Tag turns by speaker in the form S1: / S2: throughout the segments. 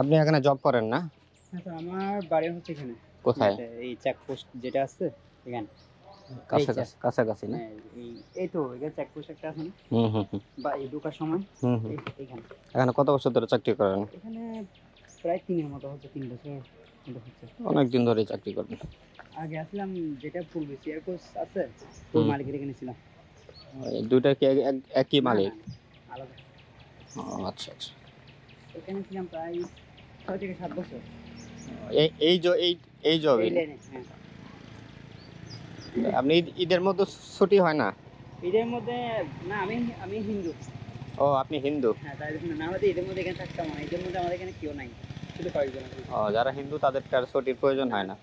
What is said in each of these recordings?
S1: আপনি এখানে জব করেন না?
S2: হ্যাঁ স্যার, আমার বাড়ি হচ্ছে এখানে।
S1: কোথায়?
S2: এই চেকপোস্ট যেটা আছে এখানে। এই যে
S1: কাছাকাছি না?
S2: হ্যাঁ, এই তো এখানে চেকপোস্ট একটা আছে না?
S1: হুম হুম হুম
S2: বা এই ঢোকার সময়
S1: হুম হুম।
S2: এখানে।
S1: এখানে কত বছর ধরে চাকরি করেন?
S2: এখানে প্রায় ৩ এর মতো হচ্ছে, ৩ বছর মতো হচ্ছে।
S1: অনেক দিন ধরে চাকরি করেন।
S2: আগে আসলাম যেটা পূর্বে এয়ারফোর্স আছে, ওই
S1: হুম।
S2: মালিকের এখানে ছিলাম।
S1: এই দুইটা কি একই
S2: না,
S1: মালিক?
S2: না, না, আলাদা।
S1: ও আচ্ছা আচ্ছা।
S2: এখানে ছিলাম প্রায় ৬ থেকে ৭ বছর।
S1: এই এই জ এই এই জবে
S2: এই লাইনে, হ্যাঁ।
S1: আপনি ঈদের মধ্যে ছুটি হয় না?
S2: ঈদের মধ্যে না, আমি আমি হিন্দু।
S1: ও আপনি হিন্দু?
S2: হ্যাঁ, তাই জন্য না হলে ঈদের মধ্যে এখানে থাকতাম না। ঈদের মধ্যে আমাদের এখানে কেউ নাই। শুধু কয়েকজন আছে।
S1: ও যারা হিন্দু তাদের আর ছুটির প্রয়োজন
S2: না,
S1: হয়
S2: না।
S1: না।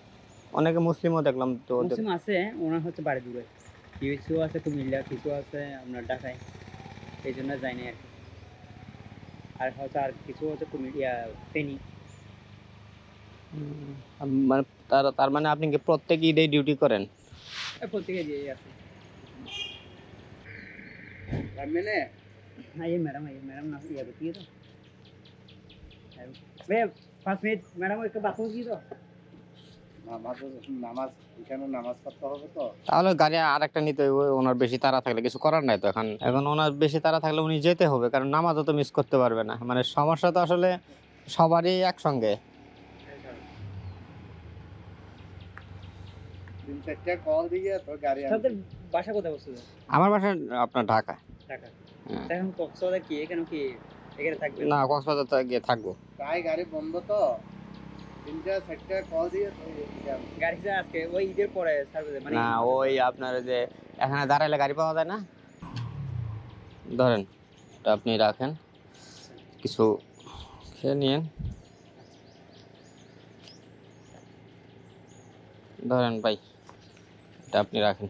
S1: অনেকে মুসলিমও দেখলাম তো ওদের।
S2: মুসলিম আছে, ওনার হচ্ছে বাড়ি দূরে। কিছু আছে কুমিল্লা, কিছু আছে আপনার ঢাকায়। এই জন্য যাইনি আর কি। আর হচ্ছে আর কিছু হচ্ছে ফেনী।
S1: মানে তার মানে আপনি কি প্রত্যেক ঈদে ডিউটি করেন?
S2: প্রত্যেকে দিয়ে আছে। मैंने हाँ ये मैडम ना ये होती है तो भैया 5 मिनट मैडम एक बात होगी तो নামাজ এখানে নামাজ পড়তে হবে তো।
S1: তাহলে গাড়ি আরেকটা নিতে হইব। ওনার বেশি তাড়া থাকলে কিছু করার নাই তো। এখন এখন ওনার বেশি তাড়া থাকলে উনি যেতে হবে, কারণ নামাজও তো মিস করতে পারবে না। মানে সমস্যা তো আসলে সবারই একসঙ্গে।
S2: 3-4টা কল দিয়ে তো গাড়ি আপনাদের বাসা কোথায় বলছো?
S1: আমার বাসা আপনার ঢাকা।
S2: ঢাকা।
S1: হ্যাঁ।
S2: এখন কক্সবাজার কি এখানে কি এখানে থাকবেন?
S1: না, কক্সবাজার তো গিয়ে থাকবো।
S2: প্রায় গাড়ি বন্ধ তো, 3-4টা কল দিয়ে তো গাড়ি যা আজকে ওই ঈদের পরে সার্ভিস মানে
S1: না, ওই আপনার যে এখানে দাঁড়াইলে গাড়ি পাওয়া যায় না। ধরেন এটা আপনি রাখেন, কিছু খেয়ে নিয়েন। ধরেন ভাই, এটা আপনি রাখেন।